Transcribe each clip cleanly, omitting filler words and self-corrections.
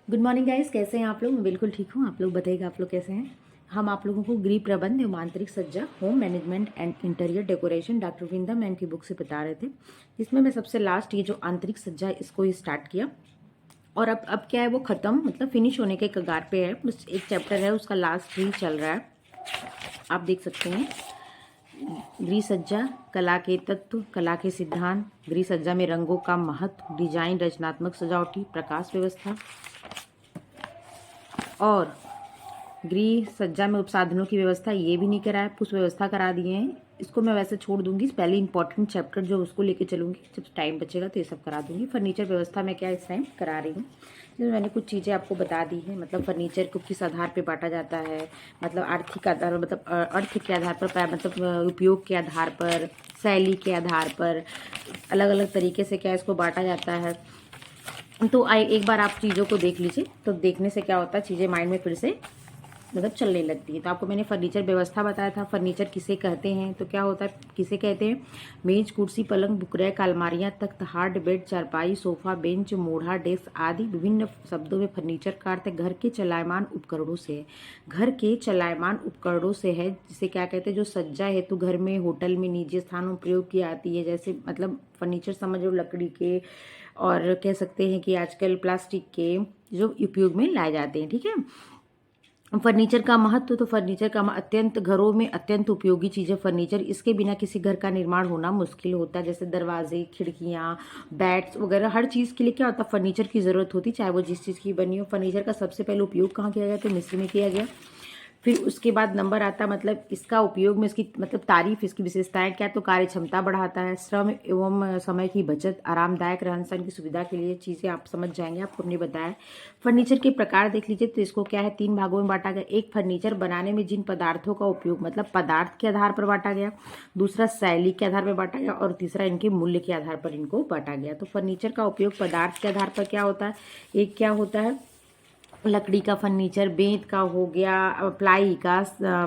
Good morning guys, कैसे हैं आप लोग। मैं बिल्कुल ठीक हूँ। आप लोग बताइएगा आप लोग कैसे हैं। हम आप लोगों को गृह प्रबंध एवं आंतरिक सज्जा, home management and interior decoration doctor Vinda ma'am की बुक से बता रहे थे, जिसमें मैं सबसे लास्ट ये जो आंतरिक सज्जा है इसको ही स्टार्ट किया। और अब क्या है, वो ख़त्म मतलब फिनिश होने के कगार पे है। बस एक चैप्टर है, उसका लास्ट ही चल रहा है। आप देख सकते हैं गृह सज्जा, कला के तत्व, कला के सिद्धांत, गृह सज्जा में रंगों का महत्व, डिजाइन, रचनात्मक सजावटी, प्रकाश व्यवस्था और गृह सज्जा में उपसाधनों की व्यवस्था। ये भी नहीं कराया, पुष्प व्यवस्था करा दिए हैं। इसको मैं वैसे छोड़ दूंगी, पहले इंपॉर्टेंट चैप्टर जो उसको लेके चलूंगी, जब टाइम बचेगा तो ये सब करा दूंगी। फर्नीचर व्यवस्था में क्या इस टाइम करा रही हूँ, जिसमें मैंने कुछ चीज़ें आपको बता दी हैं। मतलब फर्नीचर को किस आधार पे बांटा जाता है, मतलब आर्थिक आधार, मतलब अर्थ के आधार पर, मतलब उपयोग के आधार पर, शैली के आधार पर, अलग अलग तरीके से क्या इसको बांटा जाता है। तो एक बार आप चीज़ों को देख लीजिए, तो देखने से क्या होता है, चीज़ें माइंड में फिर से मतलब चलने लगती है। तो आपको मैंने फर्नीचर व्यवस्था बताया था। फर्नीचर किसे कहते हैं, तो क्या होता है, किसे कहते हैं, मेज, कुर्सी, पलंग, बुकरैक, अलमारियां, तख्त, हार्ड, बेड, चारपाई, सोफा, बेंच, मोढ़ा, डेस्क आदि विभिन्न शब्दों में फर्नीचर का अर्थ घर के चलायमान उपकरणों से है। घर के चलायमान उपकरणों से है, जिसे क्या कहते हैं, जो सज्जा हेतु घर में, होटल में, निजी स्थानों में प्रयोग की आती है। जैसे मतलब फर्नीचर समझ लो लकड़ी के, और कह सकते हैं कि आजकल प्लास्टिक के जो उपयोग में लाए जाते हैं। ठीक है। फर्नीचर का महत्व, तो फर्नीचर का अत्यंत घरों में अत्यंत उपयोगी चीज़ है फर्नीचर। इसके बिना किसी घर का निर्माण होना मुश्किल होता है। जैसे दरवाजे, खिड़कियाँ, बैट्स वगैरह, हर चीज़ के लिए क्या होता है, फर्नीचर की ज़रूरत होती, चाहे वो जिस चीज़ की बनी हो। फर्नीचर का सबसे पहले उपयोग कहाँ किया गया, तो मिस्र में किया गया। फिर उसके बाद नंबर आता मतलब इसका उपयोग में, इसकी मतलब तारीफ, इसकी विशेषताएं क्या, तो कार्य क्षमता बढ़ाता है, श्रम एवं समय की बचत, आरामदायक रहन सहन की सुविधा के लिए चीज़ें आप समझ जाएंगे, आपको हमने बताया। फर्नीचर के प्रकार देख लीजिए, तो इसको क्या है, 3 भागों में बांटा गया। एक, फर्नीचर बनाने में जिन पदार्थों का उपयोग, मतलब पदार्थ के आधार पर बांटा गया। दूसरा, शैली के आधार पर बांटा गया। और तीसरा, इनके मूल्य के आधार पर इनको बांटा गया। तो फर्नीचर का उपयोग पदार्थ के आधार पर क्या होता है, एक क्या होता है, लकड़ी का फर्नीचर, बेंत का हो गया, प्लाई का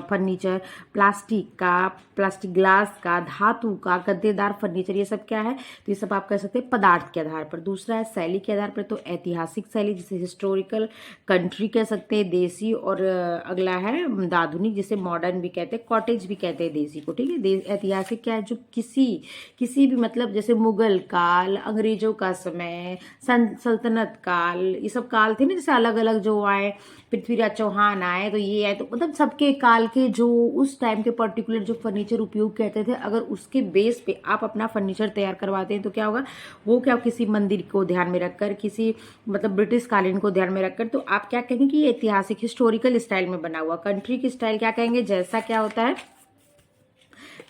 फर्नीचर, प्लास्टिक का, प्लास्टिक ग्लास का, धातु का, गद्देदार फर्नीचर, ये सब क्या है, तो ये सब आप कह सकते हैं पदार्थ के आधार पर। दूसरा है शैली के आधार पर, तो ऐतिहासिक शैली, जिसे हिस्टोरिकल कंट्री कह सकते हैं, देसी। और अगला है आधुनिक, जिसे मॉडर्न भी कहते हैं, कॉटेज भी कहते हैं देसी को। ठीक है। ऐतिहासिक क्या है, जो किसी भी मतलब जैसे मुगल काल, अंग्रेजों का समय, सल्तनत काल, ये सब काल थे ना, जैसे अलग अलग जो आए, पृथ्वीराज चौहान आए, तो ये आए, तो मतलब सबके काल के जो उस टाइम के पर्टिकुलर जो फर्नीचर उपयोग कहते थे, अगर उसके बेस पे आप अपना फर्नीचर तैयार करवाते हैं तो क्या होगा, वो क्या, किसी मंदिर को ध्यान में रखकर, किसी मतलब ब्रिटिश कालीन को ध्यान में रखकर, तो आप क्या कहेंगे कि ये ऐतिहासिक हिस्टोरिकल स्टाइल में बना हुआ। कंट्री की स्टाइल क्या कहेंगे, जैसा क्या होता है,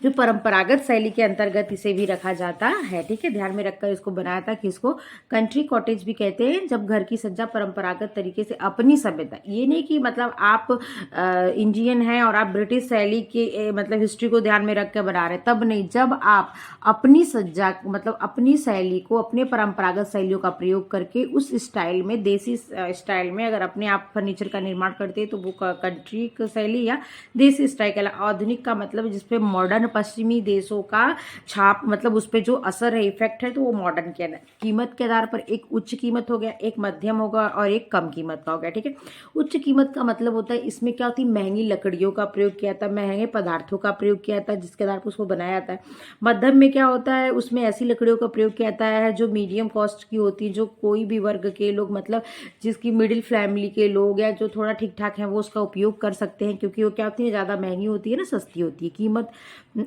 जो परंपरागत शैली के अंतर्गत इसे भी रखा जाता है। ठीक है। ध्यान में रखकर इसको बनाया था कि इसको कंट्री कॉटेज भी कहते हैं, जब घर की सज्जा परंपरागत तरीके से अपनी सभ्यता, ये नहीं कि मतलब आप इंडियन हैं और आप ब्रिटिश शैली के मतलब हिस्ट्री को ध्यान में रख कर बना रहे, तब नहीं। जब आप अपनी सज्जा मतलब अपनी शैली को, अपने परंपरागत शैलियों का प्रयोग करके उस स्टाइल में, देसी स्टाइल में अगर अपने आप फर्नीचर का निर्माण करते हैं, तो वो कंट्री शैली या देसी स्टाइल का। आधुनिक का मतलब जिसपे मॉडर्न पश्चिमी देशों का छाप, मतलब उस पर जो असर है, इफेक्ट है, तो वो मॉडर्न के अंदर। कीमत के आधार पर एक उच्च कीमत हो गया, एक मध्यम होगा और एक कम कीमत का हो गया। ठीक है। उच्च कीमत का मतलब होता है, इसमें क्या होती है, महंगी लकड़ियों का प्रयोग किया था, महंगे पदार्थों का प्रयोग किया था, जिसके आधार पर उसको बनाया जाता है। मध्यम में क्या होता है, उसमें ऐसी लकड़ियों का प्रयोग किया जाता है जो मीडियम कॉस्ट की होती है, जो कोई भी वर्ग के लोग, मतलब जिसकी मिडिल फैमिली के लोग या जो थोड़ा ठीक ठाक है, वो उसका उपयोग कर सकते हैं, क्योंकि वो क्या होती है, ज़्यादा महंगी होती है ना, सस्ती होती है कीमत।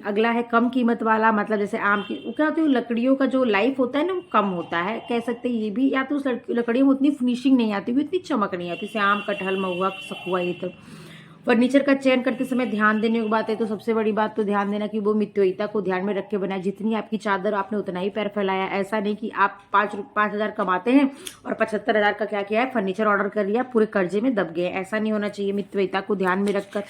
अगला है कम कीमत वाला, मतलब जैसे आम की, वो क्या होती है, लकड़ियों का जो लाइफ होता है ना, वो कम होता है, कह सकते हैं ये भी। या तो उस लकड़ियों में उतनी फिनिशिंग नहीं आती, उतनी चमक नहीं आती, जैसे आम, कटहल, महुआ, सखुआ, ये सब। फर्नीचर का चयन करते समय ध्यान देने की बात है, तो सबसे बड़ी बात तो ध्यान देना कि वो मितव्ययिता को ध्यान में रख के बनाए। जितनी आपकी चादर, आपने उतना ही पैर फैलाया। ऐसा नहीं कि आप 5,000 कमाते हैं और 75,000 का क्या किया है, फर्नीचर ऑर्डर कर लिया, पूरे कर्जे में दब गए। ऐसा नहीं होना चाहिए। मितव्ययिता को ध्यान में रखकर,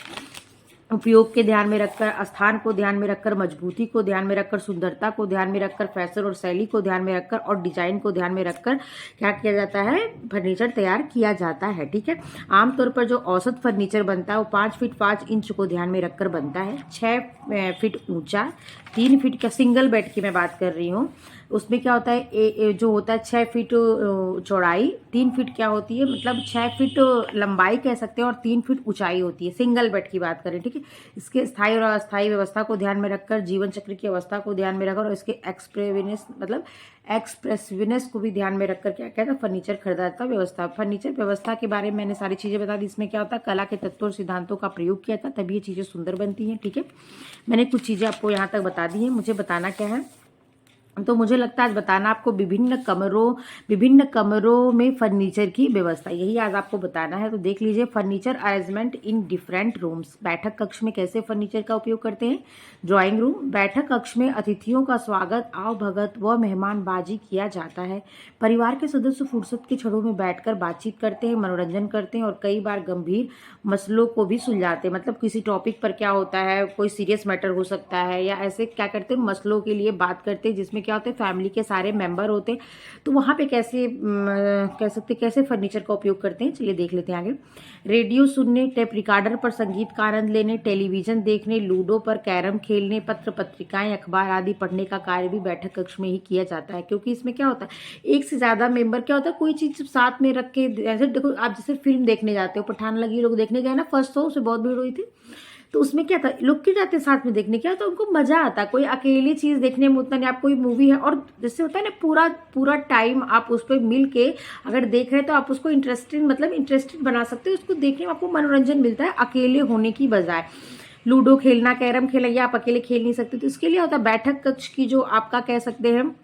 उपयोग के ध्यान में रखकर, स्थान को ध्यान में रखकर, मजबूती को ध्यान में रखकर, सुंदरता को ध्यान में रखकर, फैशन और शैली को ध्यान में रखकर और डिजाइन को ध्यान में रखकर क्या किया जाता है, फर्नीचर तैयार किया जाता है। ठीक है। आमतौर पर जो औसत फर्नीचर बनता है वो 5 फीट 5 इंच को ध्यान में रखकर बनता है। 6 फीट ऊंचा, 3 फीट का, सिंगल बेड की मैं बात कर रही हूँ, उसमें क्या होता है जो होता है 6 फीट चौड़ाई, 3 फीट क्या होती है, मतलब 6 फीट लंबाई कह सकते हैं और 3 फीट ऊंचाई होती है, सिंगल बेड की बात करें, ठीक है। इसके स्थायी और अस्थायी व्यवस्था को ध्यान में रखकर, जीवन चक्र की अवस्था को ध्यान में रखकर और इसके एक्सप्रेसिवनेस को भी ध्यान में रखकर क्या कहता है फर्नीचर खरीदा जाता है। व्यवस्था, फर्नीचर व्यवस्था के बारे में मैंने सारी चीज़ें बता दी। इसमें क्या होता है कला के तत्वों और सिद्धांतों का प्रयोग किया था, तभी ये चीज़ें सुंदर बनती हैं, ठीक है। मैंने कुछ चीज़ें आपको यहाँ तक बता दी हैं। मुझे बताना क्या है, तो मुझे लगता है आज बताना आपको विभिन्न कमरों में फर्नीचर की व्यवस्था, यही आज आपको बताना है। तो देख लीजिए, furniture arrangement in different rooms. बैठक कक्ष में कैसे फर्नीचर का उपयोग करते हैं। ड्राइंग रूम, बैठक कक्ष में अतिथियों का स्वागत, आवभगत व मेहमानबाजी किया जाता है। परिवार के सदस्य फुर्सत के क्षणों में बैठकर बातचीत करते हैं, मनोरंजन करते हैं और कई बार गंभीर मसलों को भी सुलझाते हैं। मतलब किसी टॉपिक पर क्या होता है, कोई सीरियस मैटर हो सकता है या ऐसे क्या करते हैं मसलों के लिए बात करते हैं, जिसमें क्या होता है फैमिली के सारे मेंबर होते हैं। तो वहाँ पे कैसे कह सकते कैसे फर्नीचर का उपयोग करते हैं, चलिए देख लेते हैं आगे। रेडियो सुनने, टेप रिकॉर्डर पर संगीत का आनंद लेने, टेलीविजन देखने, लूडो पर कैरम खेलने, पत्र पत्रिकाएं अखबार आदि पढ़ने का कार्य भी बैठक कक्ष में ही किया जाता है। क्योंकि इसमें क्या होता है एक से ज्यादा मेंबर क्या होता है कोई चीज साथ में रख के, जैसे देखो आप जैसे फिल्म देखने जाते हो, पठान लगी लोग देखने गए ना फर्स्ट शो, उससे बहुत भीड़ हुई थी। तो उसमें क्या था लोग क्यों जाते हैं साथ में देखने, क्या तो उनको मजा आता है। कोई अकेली चीज देखने में उतना नहीं, आप कोई मूवी है और जैसे होता है ना पूरा टाइम आप उस पर मिल के अगर देख रहे हैं तो आप उसको इंटरेस्टिंग बना सकते हो, उसको देखने में आपको मनोरंजन मिलता है अकेले होने की बजाय। लूडो खेलना, कैरम खेलना, ये आप अकेले खेल नहीं सकते, तो इसके लिए होता है बैठक कक्ष की जो आपका कह सकते हैं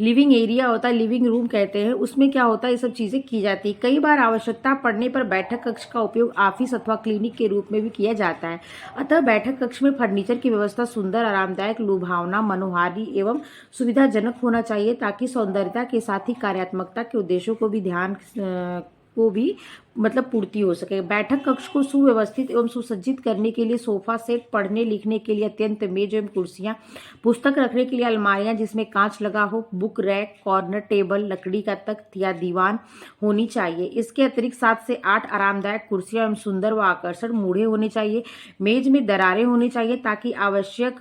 लिविंग एरिया होता है, लिविंग रूम कहते हैं, उसमें क्या होता है ये सब चीजें की जाती है। कई बार आवश्यकता पड़ने पर बैठक कक्ष का उपयोग ऑफिस अथवा क्लिनिक के रूप में भी किया जाता है। अतः बैठक कक्ष में फर्नीचर की व्यवस्था सुंदर, आरामदायक, लुभावना, मनोहारी एवं सुविधाजनक होना चाहिए, ताकि सौंदर्यता के साथ ही कार्यात्मकता के उद्देश्यों को भी पूर्ति हो सके। बैठक कक्ष को सुव्यवस्थित एवं सुसज्जित करने के लिए सोफा सेट, पढ़ने लिखने के लिए अत्यंत मेज एवं कुर्सियां, पुस्तक रखने के लिए अलमारियां जिसमें कांच लगा हो, बुक रैक, कॉर्नर टेबल, लकड़ी का तख्त या दीवान होनी चाहिए। इसके अतिरिक्त 7 से 8 आरामदायक कुर्सियां एवं सुंदर व आकर्षक मूढ़े होने चाहिए। मेज में दरारें होनी चाहिए ताकि आवश्यक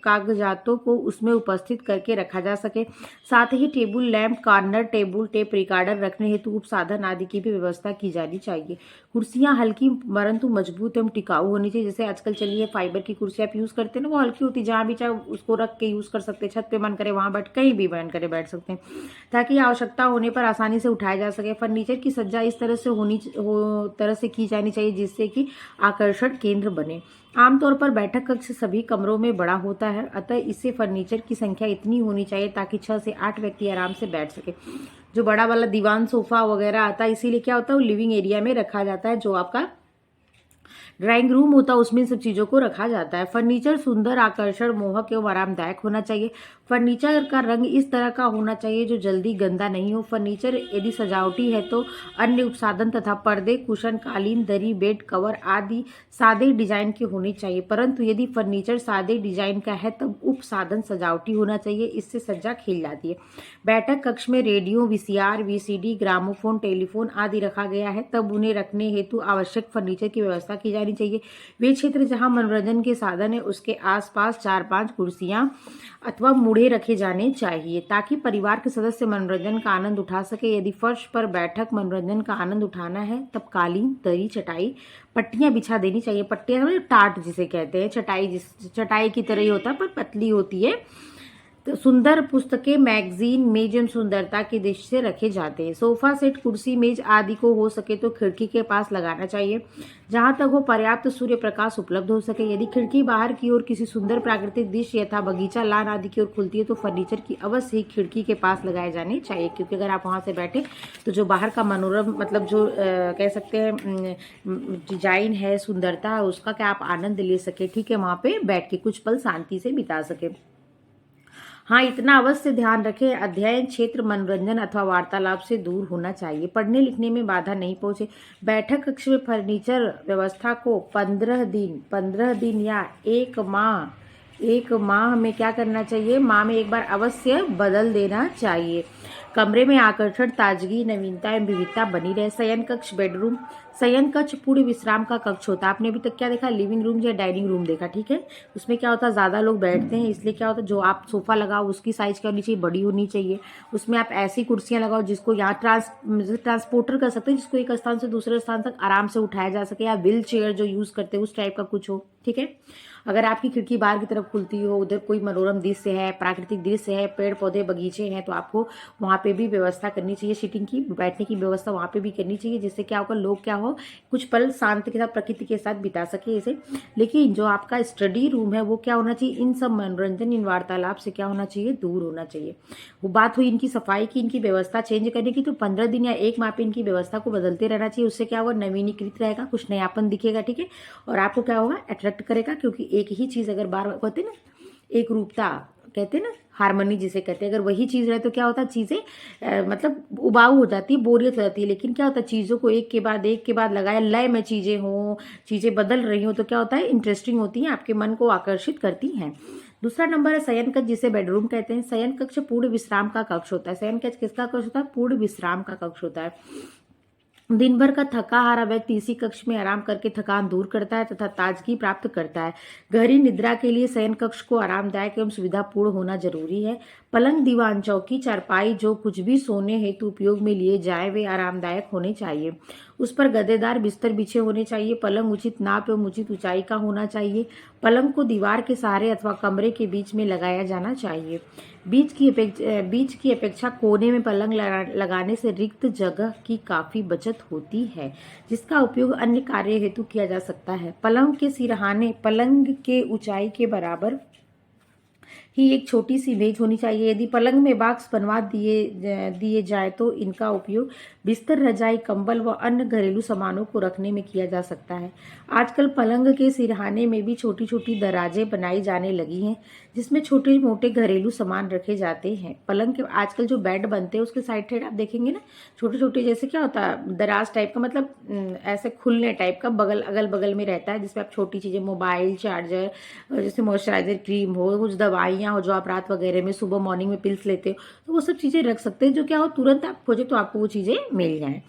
कागजातों को उसमें उपस्थित करके रखा जा सके। साथ ही table lamp, corner table, tape recorder रखने हेतु उपसाधन आदि की भी व्यवस्था की जानी चाहिए। कुर्सियां हल्की परंतु मजबूत एवं टिकाऊ होनी चाहिए। जैसे आजकल चलिए फाइबर की कुर्सियां आप यूज करते हैं ना, वो हल्की होती है, जहां भी चाहे उसको रख के यूज कर सकते हैं, छत पे मन करे वहां बैठ, कहीं भी मन करे बैठ सकते हैं, ताकि आवश्यकता होने पर आसानी से उठाया जा सके। फर्नीचर की सज्जा इस तरह से की जानी चाहिए जिससे कि आकर्षण केंद्र बने। आमतौर पर बैठक कक्ष सभी कमरों में बड़ा होता है, अतः इससे फर्नीचर की संख्या इतनी होनी चाहिए ताकि 6 से 8 व्यक्ति आराम से बैठ सके। जो बड़ा वाला दीवान सोफा वगैरह आता है, इसीलिए क्या होता है वो लिविंग एरिया में रखा जाता है। जो आपका ड्राइंग रूम होता है उसमें सब चीजों को रखा जाता है। फर्नीचर सुंदर, आकर्षण, मोहक एवं आरामदायक होना चाहिए। फर्नीचर का रंग इस तरह का होना चाहिए जो जल्दी गंदा नहीं हो। फर्नीचर यदि सजावटी है तो अन्य उपसाधन तथा पर्दे, कुशन, कालीन, दरी, बेड कवर आदि सादे डिजाइन के होने चाहिए। परंतु यदि फर्नीचर सादे डिजाइन का है तब उपसाधन सजावटी होना चाहिए, इससे सज्जा खिल जाती है। बैठक कक्ष में radio, VCR, VCD, gramophone, telephone आदि रखा गया है तब उन्हें रखने हेतु आवश्यक फर्नीचर की व्यवस्था की जानी चाहिए। वे क्षेत्र जहां मनोरंजन के साधन है उसके आसपास 4-5 कुर्सियां अथवा मूढ़े रखे जाने चाहिए ताकि परिवार के सदस्य मनोरंजन का आनंद उठा सके। यदि फर्श पर बैठक मनोरंजन का आनंद उठाना है तब कालीन, दरी, चटाई, पट्टियां बिछा देनी चाहिए। पट्टियां मतलब टाट जिसे कहते हैं, चटाई की तरह ही होता है पर पतली होती है। तो सुंदर पुस्तकें, मैगजीन, मेज एवं सुंदरता की दृष्टि से रखे जाते हैं। सोफा सेट, कुर्सी, मेज आदि को हो सके तो खिड़की के पास लगाना चाहिए जहां तक हो पर्याप्त सूर्य प्रकाश उपलब्ध हो सके। यदि खिड़की बाहर की ओर किसी सुंदर प्राकृतिक दृश्य यथा बगीचा, लान आदि की ओर खुलती है तो फर्नीचर की अवश्य ही खिड़की के पास लगाए जाने चाहिए, क्योंकि अगर आप वहां से बैठे तो जो बाहर का मनोरम कह सकते हैं डिजाइन है, सुंदरता है, उसका क्या आप आनंद ले सके, ठीक है, वहां पे बैठ के कुछ पल शांति से बिता सके। हाँ, इतना अवश्य ध्यान रखें अध्ययन क्षेत्र मनोरंजन अथवा वार्तालाप से दूर होना चाहिए। पढ़ने लिखने में बाधा नहीं पहुंचे। बैठक कक्ष में फर्नीचर व्यवस्था को 15 दिन या 1 माह में क्या करना चाहिए, माह में एक बार अवश्य बदल देना चाहिए। कमरे में आकर्षण, ताजगी, नवीनता एवं विविधता बनी रहे। शयन कक्ष, बेडरूम। शयन कक्ष पूर्ण विश्राम का कक्ष होता है। आपने अभी तक क्या देखा, लिविंग रूम या डाइनिंग रूम देखा, ठीक है। उसमें क्या होता है, ज़्यादा लोग बैठते हैं, इसलिए क्या होता है, जो आप सोफ़ा लगाओ उसकी साइज़ क्या होनी चाहिए, बड़ी होनी चाहिए। उसमें आप ऐसी कुर्सियाँ लगाओ जिसको यहाँ ट्रांसपोर्टर कर सकते हैं, जिसको एक स्थान से दूसरे स्थान तक आराम से उठाया जा सके, या व्हील चेयर जो यूज़ करते हैं उस टाइप का कुछ हो, ठीक है। अगर आपकी खिड़की बाहर की तरफ खुलती हो, उधर कोई मनोरम दृश्य है, प्राकृतिक दृश्य है, पेड़ पौधे बगीचे हैं, तो आपको वहाँ पे भी व्यवस्था करनी चाहिए, सीटिंग की, बैठने की व्यवस्था वहाँ पे भी करनी चाहिए, जिससे क्या होगा, लोग क्या हो, कुछ पल शांति के साथ, प्रकृति के साथ बिता सके इसे। लेकिन जो आपका स्टडी रूम है वो क्या होना चाहिए, इन सब मनोरंजन, इन वार्तालाप से क्या होना चाहिए, दूर होना चाहिए। वो बात हुई इनकी सफाई की, इनकी व्यवस्था चेंज करने की, तो 15 दिन या 1 माह पे इनकी व्यवस्था को बदलते रहना चाहिए। उससे क्या होगा, नवीनीकृत रहेगा, कुछ नयापन दिखेगा, ठीक है। और आपको क्या होगा, अट्रैक्ट करेगा, क्योंकि एक ही चीज़ अगर बार बार कहते हैं ना, एक रूपता कहते हैं ना, हार्मनी जिसे कहते हैं, अगर वही चीज़ रहे तो क्या होता है, चीज़ें मतलब उबाऊ हो जाती है, बोरियत हो जाती है। लेकिन क्या होता है, चीज़ों को एक के बाद लगाया, लय में चीज़ें हों, चीज़ें बदल रही हों, तो क्या होता है, इंटरेस्टिंग होती हैं, आपके मन को आकर्षित करती हैं। दूसरा नंबर है शयन कक्ष, जिसे बेडरूम कहते हैं। शयन कक्ष पूर्ण विश्राम का कक्ष होता है। शयन कक्ष किसका कक्ष होता है, पूर्ण विश्राम का कक्ष होता है। दिन भर का थका हारा व्यक्ति इसी कक्ष में आराम करके थकान दूर करता है तथा ताजगी प्राप्त करता है। गहरी निद्रा के लिए शयन कक्ष को आरामदायक एवं सुविधापूर्ण होना जरूरी है। पलंग, दीवान, चौकी, चारपाई, जो कुछ भी सोने हेतु उपयोग में लिए जाए वे आरामदायक होने चाहिए। उस पर गद्देदार बिस्तर बिछे होने चाहिए। पलंग उचित नाप एवं उचित ऊंचाई का होना चाहिए। पलंग को दीवार के सहारे अथवा कमरे के बीच में लगाया जाना चाहिए। बीच की अपेक्षा कोने में पलंग लगाने से रिक्त जगह की काफी बचत होती है, जिसका उपयोग अन्य कार्य हेतु किया जा सकता है। पलंग के सिरहाने पलंग के ऊंचाई के बराबर ही एक छोटी सी मेज होनी चाहिए। यदि पलंग में बॉक्स बनवा दिए जाए तो इनका उपयोग बिस्तर, रजाई, कंबल व अन्य घरेलू सामानों को रखने में किया जा सकता है। आजकल पलंग के सिरहाने में भी छोटी छोटी दराजें बनाई जाने लगी हैं, जिसमें छोटे मोटे घरेलू सामान रखे जाते हैं। पलंग के आजकल जो बेड बनते हैं उसके साइड आप देखेंगे ना, छोटे छोटे, जैसे क्या होता है, दराज टाइप का, मतलब ऐसे खुलने टाइप का, बगल अगल बगल में रहता है, जिसपे आप छोटी चीजें, मोबाइल चार्जर, जैसे मॉइस्चराइजर क्रीम हो, कुछ दवाइयाँ हो जो आप रात वगैरह में, सुबह मॉर्निंग में पिल्स लेते हो, तो वो सब चीजें रख सकते हैं, जो क्या हो, तुरंत आप खोजे तो आपको वो चीजें मिल जाएं।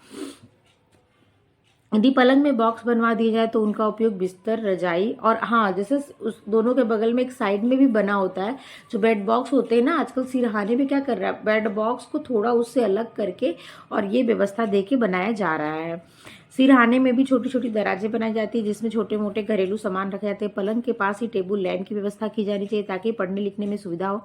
यदि पलंग में बॉक्स बनवा दिया जाए तो उनका उपयोग बिस्तर, रजाई और हाँ, जैसे उस दोनों के बगल में एक साइड में भी बना होता है, जो बेड बॉक्स होते हैं ना, आजकल सिरहाने में क्या कर रहा है, बेड बॉक्स को थोड़ा उससे अलग करके और ये व्यवस्था देके बनाया जा रहा है। सिरहाने में भी छोटी छोटी दराजें बनाई जाती है, जिसमें छोटे मोटे घरेलू सामान रखे जाते हैं। पलंग के पास ही टेबल लैंप की व्यवस्था की जानी चाहिए, ताकि पढ़ने लिखने में सुविधा हो।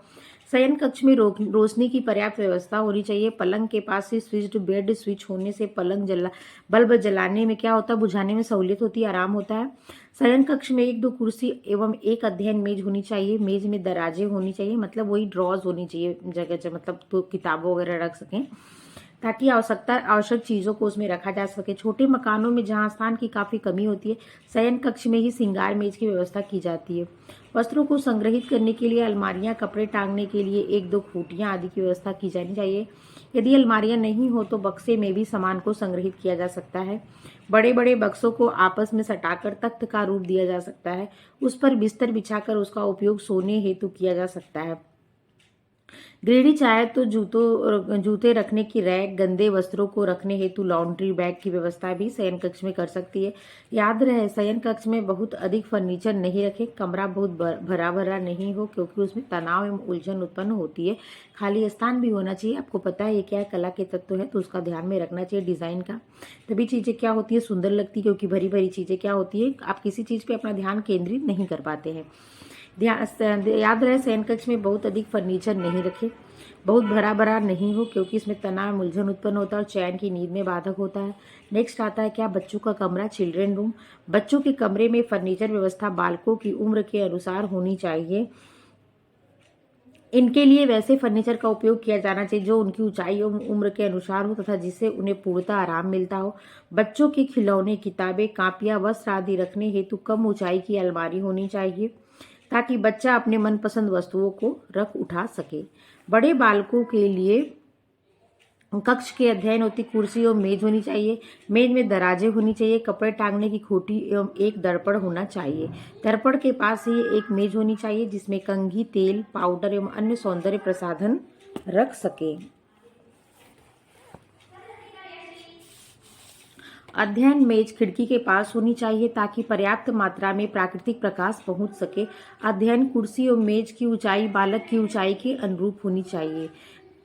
शयन कक्ष में रोशनी की पर्याप्त व्यवस्था होनी चाहिए। पलंग के पास ही स्विच्ड बेड स्विच होने से बल्ब जलाने में क्या होता है, बुझाने में सहूलियत होती है, आराम होता है। शयन कक्ष में 1-2 कुर्सी एवं एक अध्ययन मेज होनी चाहिए। मेज में दराजें होनी चाहिए, मतलब वही ड्रॉज होनी चाहिए जगह, मतलब तो किताबों वगैरह रख सकें, ताकि आवश्यक चीज़ों को उसमें रखा जा सके। छोटे मकानों में जहाँ स्थान की काफ़ी कमी होती है, शयन कक्ष में ही श्रृंगार मेज की व्यवस्था की जाती है। वस्त्रों को संग्रहित करने के लिए अलमारियां, कपड़े टांगने के लिए 1-2 खूंटियां आदि की व्यवस्था की जानी चाहिए। यदि अलमारियां नहीं हो तो बक्से में भी सामान को संग्रहित किया जा सकता है। बड़े बड़े बक्सों को आपस में सटाकर तख्त का रूप दिया जा सकता है। उस पर बिस्तर बिछाकर उसका उपयोग सोने हेतु किया जा सकता है। गृहिणी चाहे तो जूते रखने की रैक, गंदे वस्त्रों को रखने हेतु लॉन्ड्री बैग की व्यवस्था भी शयन कक्ष में कर सकती है। याद रहे, शयन कक्ष में बहुत अधिक फर्नीचर नहीं रखें। कमरा बहुत भरा भरा नहीं हो, क्योंकि उसमें तनाव एवं उलझन उत्पन्न होती है। खाली स्थान भी होना चाहिए। आपको पता है ये क्या है, कला के तत्व है, तो उसका ध्यान में रखना चाहिए, डिजाइन का। तभी चीजें क्या होती है, सुंदर लगती है, क्योंकि भरी भरी चीजें क्या होती है, आप किसी चीज पे अपना ध्यान केंद्रित नहीं कर पाते हैं। याद रहे, शयन कक्ष में बहुत अधिक फर्नीचर नहीं रखे, बहुत भरा भरा नहीं हो, क्योंकि इसमें तनाव, उलझन उत्पन्न होता है और चैन की नींद में बाधक होता है। नेक्स्ट आता है क्या, बच्चों का कमरा, चिल्ड्रन रूम। बच्चों के कमरे में फर्नीचर व्यवस्था बालकों की उम्र के अनुसार होनी चाहिए। इनके लिए वैसे फर्नीचर का उपयोग किया जाना चाहिए जो उनकी ऊंचाई एवं उम्र के अनुसार हो तथा जिससे उन्हें पूर्णतः आराम मिलता हो। बच्चों के खिलौने, किताबें, कापियां, वस्त्र आदि रखने हेतु कम ऊंचाई की अलमारी होनी चाहिए, ताकि बच्चा अपने मनपसंद वस्तुओं को रख उठा सके। बड़े बालकों के लिए कक्ष के अध्ययन होती कुर्सी एवं मेज होनी चाहिए। मेज में दराजें होनी चाहिए, कपड़े टांगने की खोटी एवं एक दर्पण होना चाहिए। दर्पण के पास ही एक मेज होनी चाहिए, जिसमें कंघी, तेल, पाउडर एवं अन्य सौंदर्य प्रसाधन रख सके। अध्ययन मेज खिड़की के पास होनी चाहिए ताकि पर्याप्त मात्रा में प्राकृतिक प्रकाश पहुंच सके। अध्ययन कुर्सी और मेज की ऊंचाई बालक की ऊंचाई के अनुरूप होनी चाहिए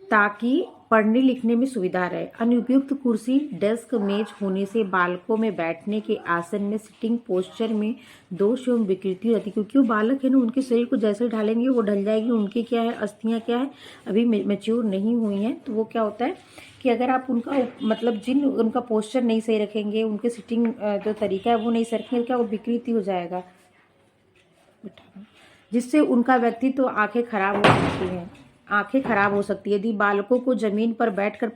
ताकि पढ़ने लिखने में सुविधा रहे। अनुपयुक्त कुर्सी डेस्क मेज होने से बालकों में बैठने के आसन में सिटिंग पोस्चर में दोष एवं विकृति रहती है, क्योंकि वो बालक है ना, उनके शरीर को जैसे ढालेंगे वो ढल जाएगी। उनकी क्या है, अस्थियां क्या है, अभी मैच्योर नहीं हुई हैं, तो वो क्या होता है कि अगर आप उनका मतलब उनका पोस्चर नहीं सही रखेंगे, उनके सिटिंग जो तरीका है वो नहीं सही रखेंगे, क्या वो विकृति हो जाएगा, जिससे उनका व्यक्तित्व आंखें खराब हो सकती हैं। आंखें खराब हो सकती है। यदि बालकों को जमीन पर बैठकर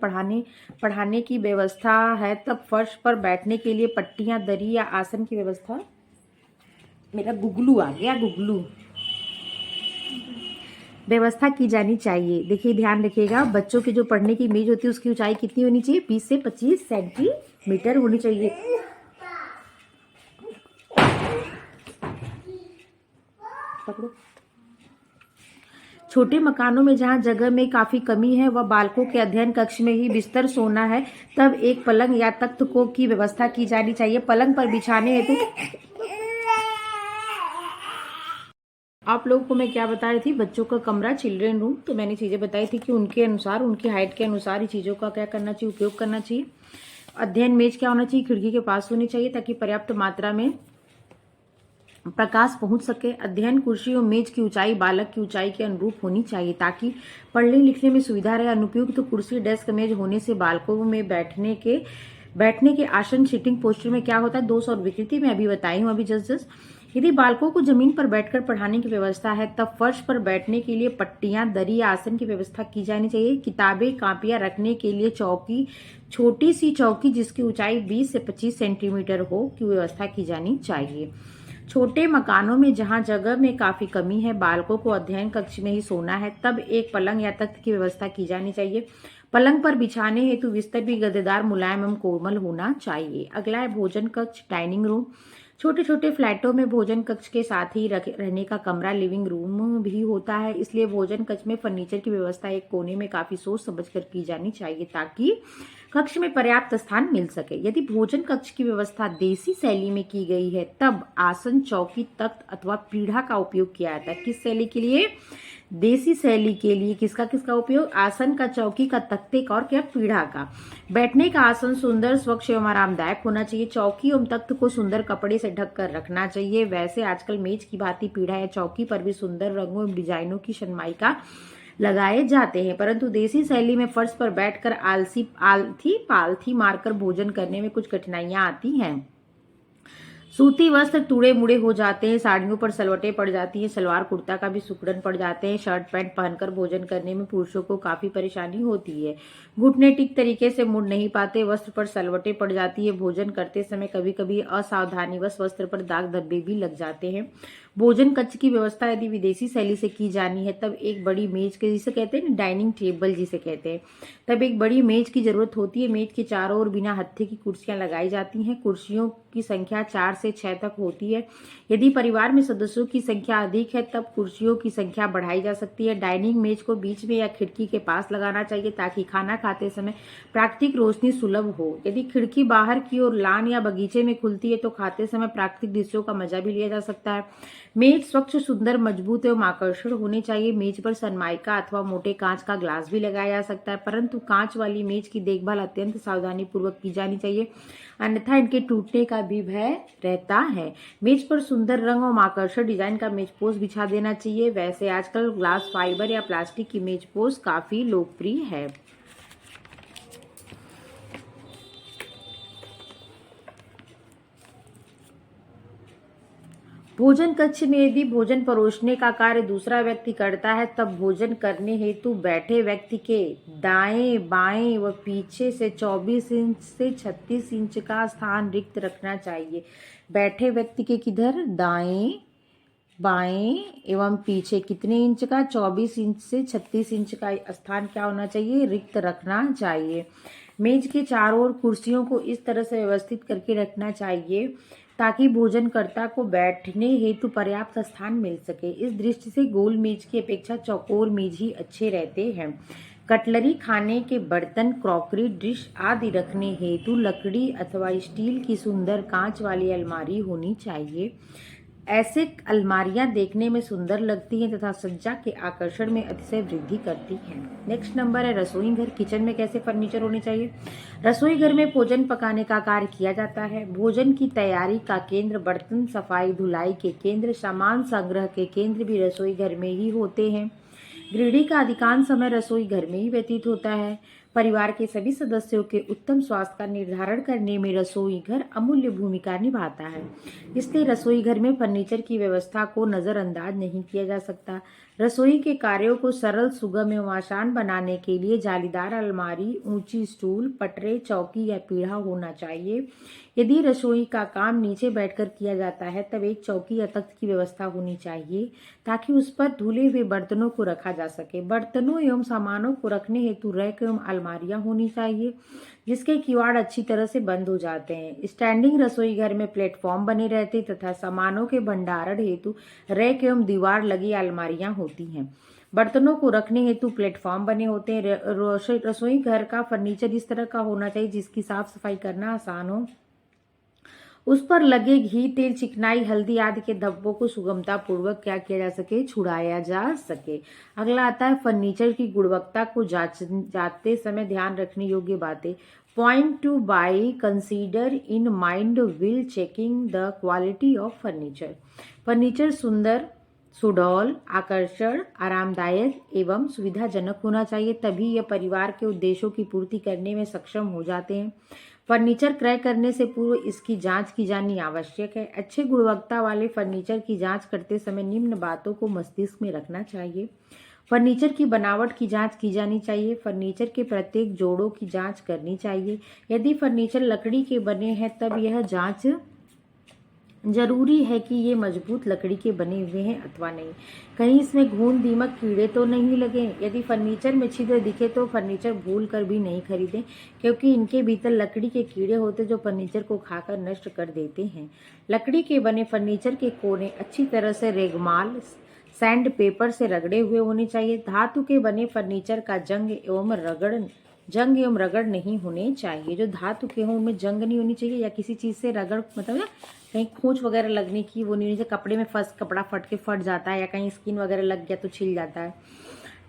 पढ़ाने की व्यवस्था है तब फर्श पर बैठने के लिए पट्टियां, दरी या आसन की व्यवस्था। मेरा गुगलू आ गया, गुगलू। व्यवस्था की जानी चाहिए। देखिए ध्यान रखिएगा, बच्चों की जो पढ़ने की मेज होती है उसकी ऊंचाई कितनी होनी चाहिए, 20 से 25 सेंटीमीटर होनी चाहिए। पकड़ो। छोटे मकानों में जहां जगह में काफी कमी है वह बालकों के अध्ययन कक्ष में ही बिस्तर सोना है तब एक पलंग या तख्त को की व्यवस्था की जानी चाहिए। पलंग पर बिछाने हेतु आप लोगों को मैं क्या बता रही थी, बच्चों का कमरा, चिल्ड्रन रूम, तो मैंने चीजें बताई थी कि उनके अनुसार, उनकी हाइट के अनुसार ही चीजों का क्या करना चाहिए, उपयोग करना चाहिए। अध्ययन मेज क्या होना चाहिए, खिड़की के पास होनी चाहिए ताकि पर्याप्त मात्रा में प्रकाश पहुंच सके। अध्ययन कुर्सी और मेज की ऊंचाई बालक की ऊंचाई के अनुरूप होनी चाहिए ताकि पढ़ने लिखने में सुविधा रहे। अनुपयुक्त कुर्सी डेस्क मेज होने से बालकों में बैठने के आसन सिटिंग पोस्चर में क्या होता है, दोष और विकृति मैं अभी बताई हूँ अभी जस्ट। यदि बालकों को जमीन पर बैठकर पढ़ाने की व्यवस्था है तब फर्श पर बैठने के लिए पट्टियां, दरी या आसन की व्यवस्था की जानी चाहिए। किताबें, कापियां रखने के लिए चौकी, छोटी सी चौकी जिसकी ऊंचाई 20 से 25 सेंटीमीटर हो की व्यवस्था की जानी चाहिए। छोटे मकानों में जहां जगह में काफी कमी है, बालकों को अध्ययन कक्ष में ही सोना है तब एक पलंग या तख्त की व्यवस्था की जानी चाहिए। पलंग पर बिछाने हेतु बिस्तर भी गद्देदार, मुलायम एवं कोमल होना चाहिए। अगला है भोजन कक्ष, डाइनिंग रूम। छोटे छोटे फ्लैटों में भोजन कक्ष के साथ ही रहने का कमरा, लिविंग रूम भी होता है, इसलिए भोजन कक्ष में फर्नीचर की व्यवस्था एक कोने में काफी सोच समझकर की जानी चाहिए ताकि कक्ष में पर्याप्त स्थान मिल सके। यदि भोजन कक्ष की व्यवस्था देसी शैली में की गई है तब आसन, चौकी, तख्त अथवा पीढ़ा का उपयोग किया जाता है। किस शैली के लिए, देसी शैली के लिए किसका उपयोग, आसन का, चौकी का, तख्ते का और क्या, पीढ़ा का। बैठने का आसन सुंदर, स्वच्छ एवं आरामदायक होना चाहिए। चौकी एवं तख्त को सुंदर कपड़े से ढक कर रखना चाहिए। वैसे आजकल मेज की भांति पीढ़ा या चौकी पर भी सुंदर रंगों एवं डिजाइनों की सनमाइका लगाए जाते हैं, परंतु देसी शैली में फर्श पर बैठकर पालथी मारकर भोजन करने में कुछ कठिनाइयां आती हैं। सूती वस्त्र टूड़े मुड़े हो जाते हैं, साड़ियों पर सलवटें पड़ जाती हैं, सलवार कुर्ता का भी सुकड़न पड़ जाते हैं। शर्ट पैंट पहनकर भोजन करने में पुरुषों को काफी परेशानी होती है। घुटने ठीक तरीके से मुड़ नहीं पाते, वस्त्र पर सलवटें पड़ जाती है। भोजन करते समय कभी कभी असावधानीवश वस्त्र पर दाग धब्बे भी लग जाते हैं। भोजन कक्ष की व्यवस्था यदि विदेशी शैली से की जानी है तब एक बड़ी मेज के, जिसे कहते हैं ना डाइनिंग टेबल जिसे कहते हैं, तब एक बड़ी मेज की जरूरत होती है। मेज के चारों ओर बिना हत्थे की कुर्सियां लगाई जाती हैं। कुर्सियों की संख्या 4 से 6 तक होती है। यदि परिवार में सदस्यों की संख्या अधिक है तब कुर्सियों की संख्या बढ़ाई जा सकती है। डाइनिंग मेज को बीच में या खिड़की के पास लगाना चाहिए ताकि खाना खाते समय प्राकृतिक रोशनी सुलभ हो। यदि खिड़की बाहर की ओर लान या बगीचे में खुलती है तो खाते समय प्राकृतिक दृश्यों का मजा भी लिया जा सकता है। मेज स्वच्छ, सुंदर, मजबूत एवं आकर्षण होनी चाहिए। मेज पर सनमाइका अथवा मोटे कांच का ग्लास भी लगाया जा सकता है, परंतु कांच वाली मेज की देखभाल अत्यंत सावधानी पूर्वक की जानी चाहिए, अन्यथा इनके टूटने का भी भय रहता है। मेज पर सुंदर रंग और आकर्षक डिजाइन का मेज पोस्ट बिछा देना चाहिए। वैसे आजकल ग्लास फाइबर या प्लास्टिक की मेज पोस्ट काफी लोकप्रिय है। भोजन कक्ष में यदि भोजन परोसने का कार्य दूसरा व्यक्ति करता है तब भोजन करने हेतु बैठे व्यक्ति के दाएं, बाएं व पीछे से 24 इंच से 36 इंच का स्थान रिक्त रखना चाहिए। बैठे व्यक्ति के किधर, दाएं, बाएं एवं पीछे कितने इंच का, 24 इंच से 36 इंच का स्थान क्या होना चाहिए, रिक्त रखना चाहिए। मेज के चारों ओर कुर्सियों को इस तरह से व्यवस्थित करके रखना चाहिए ताकि भोजनकर्ता को बैठने हेतु पर्याप्त स्थान मिल सके। इस दृष्टि से गोल मेज की अपेक्षा चौकोर मेज ही अच्छे रहते हैं। कटलरी, खाने के बर्तन, क्रॉकरी, डिश आदि रखने हेतु लकड़ी अथवा स्टील की सुंदर कांच वाली अलमारी होनी चाहिए। ऐसे अलमारियां देखने में सुंदर लगती हैं तथा सज्जा के आकर्षण में अतिशय वृद्धि करती हैं। नेक्स्ट नंबर है रसोई घर। किचन में कैसे फर्नीचर होने चाहिए। रसोई घर में भोजन पकाने का कार्य किया जाता है। भोजन की तैयारी का केंद्र, बर्तन सफाई धुलाई के केंद्र, सामान संग्रह के केंद्र भी रसोई घर में ही होते हैं। गृहिणी का अधिकांश समय रसोई घर में ही व्यतीत होता है। परिवार के सभी सदस्यों के उत्तम स्वास्थ्य का निर्धारण करने में रसोई घर अमूल्य भूमिका निभाता है। इसलिए रसोई घर में फर्नीचर की व्यवस्था को नजरअंदाज नहीं किया जा सकता। रसोई के कार्यों को सरल, सुगम एवं आसान बनाने के लिए जालीदार अलमारी, ऊंची स्टूल, पटरे, चौकी या पीढ़ा होना चाहिए। यदि रसोई का काम नीचे बैठकर किया जाता है तब एक चौकी या तख्त की व्यवस्था होनी चाहिए ताकि उस पर धुले हुए बर्तनों को रखा जा सके। बर्तनों एवं सामानों को रखने हेतु रैक एवं अलमारियां होनी चाहिए जिसके किवाड़ अच्छी तरह से बंद हो जाते हैं। स्टैंडिंग रसोई घर में प्लेटफॉर्म बने रहते तथा सामानों के भंडारण हेतु रैक एवं दीवार लगी अलमारियां होती हैं। बर्तनों को रखने हेतु प्लेटफॉर्म बने होते हैं। रसोई घर का फर्नीचर इस तरह का होना चाहिए जिसकी साफ सफाई करना आसान हो। उस पर लगे घी, तेल, चिकनाई, हल्दी आदि के धब्बों को सुगमता पूर्वक क्या किया जा सके, छुड़ाया जा सके। अगला आता है फर्नीचर की गुणवत्ता को जांचते समय ध्यान रखने योग्य बातें। Point two by consider in mind will checking the quality of furniture. Furniture सुंदर, सुडौल, आकर्षण, आरामदायक एवं सुविधाजनक होना चाहिए, तभी यह परिवार के उद्देश्यों की पूर्ति करने में सक्षम हो जाते हैं। फर्नीचर क्रय करने से पूर्व इसकी जांच की जानी आवश्यक है। अच्छे गुणवत्ता वाले फर्नीचर की जांच करते समय निम्न बातों को मस्तिष्क में रखना चाहिए। फर्नीचर की बनावट की जांच की जानी चाहिए। फर्नीचर के प्रत्येक जोड़ों की जांच करनी चाहिए। यदि फर्नीचर लकड़ी के बने हैं तब यह जांच जरूरी है कि ये मजबूत लकड़ी के बने हुए हैं अथवा नहीं, कहीं इसमें घुन, दीमक, कीड़े तो नहीं लगे। यदि फर्नीचर में छिद्र दिखे तो फर्नीचर भूल कर भी नहीं खरीदें क्योंकि इनके भीतर लकड़ी के कीड़े होते जो फर्नीचर को खाकर नष्ट कर देते हैं। लकड़ी के बने फर्नीचर के कोने अच्छी तरह से रेगमाल, सैंड पेपर से रगड़े हुए होने चाहिए। धातु के बने फर्नीचर का जंग एवं रगड़ नहीं होने चाहिए। जो धातु के हों उनमें जंग नहीं होनी चाहिए या किसी चीज से रगड़, मतलब ना कहीं खोंच वगैरह लगने की वो नहीं होनी चाहिए। कपड़े में कपड़ा फट के फट जाता है या कहीं स्किन वगैरह लग गया तो छिल जाता है।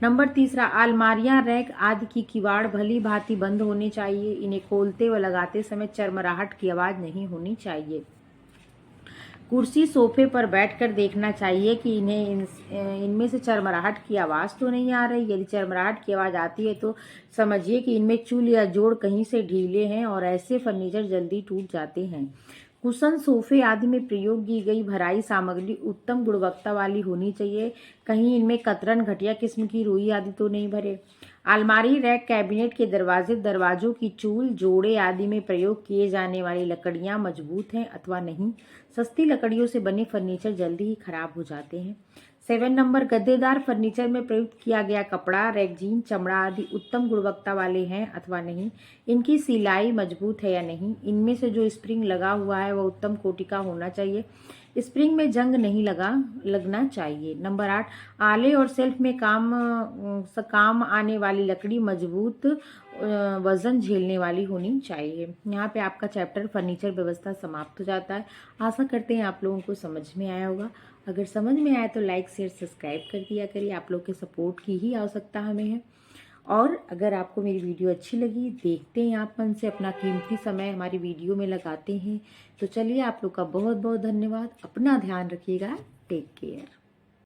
नंबर तीसरा, अलमारियां, रैक आदि की किवाड़ भली भांति बंद होने चाहिए। इन्हें खोलते व लगाते समय चरमराहट की आवाज नहीं होनी चाहिए। कुर्सी, सोफे पर बैठकर देखना चाहिए कि इनमें से चरमराहट की आवाज़ तो नहीं आ रही। यदि चरमराहट की आवाज़ आती है तो समझिए कि इनमें चूल या जोड़ कहीं से ढीले हैं और ऐसे फर्नीचर जल्दी टूट जाते हैं। कुशन, सोफे आदि में प्रयोग की गई भराई सामग्री उत्तम गुणवत्ता वाली होनी चाहिए। कहीं इनमें कतरन, घटिया किस्म की रुई आदि तो नहीं भरे। अलमारी, रैक, कैबिनेट के दरवाजों की चूल, जोड़े आदि में प्रयोग किए जाने वाली लकड़ियां मजबूत हैं अथवा नहीं। सस्ती लकड़ियों से बने फर्नीचर जल्दी ही खराब हो जाते हैं। 7 नंबर, गद्देदार फर्नीचर में प्रयुक्त किया गया कपड़ा, रेगजीन, चमड़ा आदि उत्तम गुणवत्ता वाले हैं अथवा नहीं। इनकी सिलाई मजबूत है या नहीं। इनमें से जो स्प्रिंग लगा हुआ है वह उत्तम कोटि का होना चाहिए। स्प्रिंग में जंग नहीं लगना चाहिए। नंबर 8, आले और सेल्फ में काम आने वाली लकड़ी मजबूत, वजन झेलने वाली होनी चाहिए। यहाँ पे आपका चैप्टर फर्नीचर व्यवस्था समाप्त हो जाता है। आशा करते हैं आप लोगों को समझ में आया होगा। अगर समझ में आया तो लाइक, शेयर, सब्सक्राइब कर दिया करिए। आप लोग के सपोर्ट की ही आवश्यकता हमें है। और अगर आपको मेरी वीडियो अच्छी लगी, देखते हैं आप मन से, अपना कीमती समय हमारी वीडियो में लगाते हैं, तो चलिए आप लोग का बहुत बहुत धन्यवाद। अपना ध्यान रखिएगा। Take care.